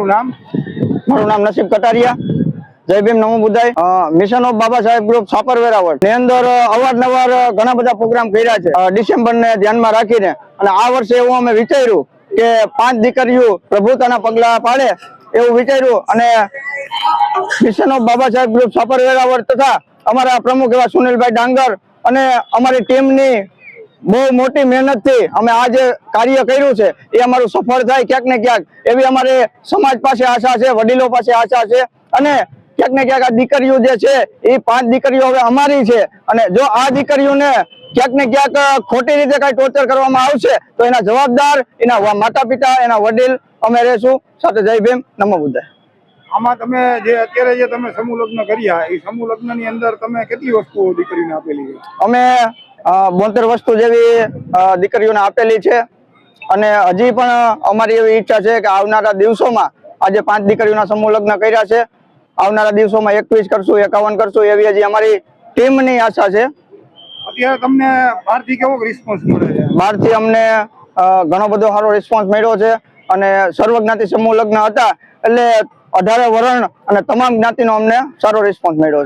તમારું નામ? મારું નામ નસીબ કટારિયા. જય ભીમ, નમો બુદ્ધાય. Mission of Baba Saheb group Sapar Veraval ની અંદર અવારનવાર ઘણા બધા પ્રોગ્રામ કર્યા છે ડિસેમ્બર ને ધ્યાનમાં રાખીને, અને આ વર્ષે એવું અમે વિચાર્યું કે 5 દીકરીઓ પ્રભુતાના પગલા પાડે એવું વિચાર્યું, અને mission of Baba Saheb group Sapar Veraval તથા અમારા પ્રમુખ એવા સુનિલભાઈ ડાંગર અને અમારી ટીમની બહુ મોટી મહેનતથી અમે આ જે કાર્ય કર્યું છે એ અમારું સફળ થાય ક્યાંક ને ક્યાંક એવી અમારે સમાજ પાસે આશા છે, વડીલો પાસે આશા છે, અને ક્યાંક ને ક્યાંક આ દીકરીઓ જે છે એ 5 દીકરીઓ હવે અમારી છે, અને જો આ દીકરીઓને ક્યાંક ને ક્યાંક ખોટી રીતે કઈ ટોર્ચર કરવામાં આવશે તો એના જવાબદાર એના માતા પિતા, એના વડીલ અમે રહેશું. સાથે જય ભીમ, નમો બુદ્ધાય. આમાં તમે જે અત્યારે જે તમે સમૂહ લગ્ન કર્યા એ સમૂહ લગ્ન ની અંદર તમે કેટલી વસ્તુઓ દીકરીને આપેલી છે? અમે 72 વસ્તુ જેવી દીકરીઓને આપેલી છે, અને હજી પણ અમારી એવી ઈચ્છા છે કે આવનારા દિવસોમાં આજે 5 દીકરીઓના સમૂહ લગ્ન કર્યા છે, આવનારા દિવસોમાં 21 કરશું, 51 કરશું, એવી હજી અમારી ટીમની આશા છે. અત્યારે તમને બહારથી કેવો રિસ્પોન્સ મળે છે? બહારથી અમને ઘણો બધો સારો રિસ્પોન્સ મળ્યો છે, અને સર્વજ્ઞાતિ સમૂહ લગ્ન હતા એટલે 18 વર્ણ અને તમામ જ્ઞાતિનો અમને સારો રિસ્પોન્સ મળ્યો છે.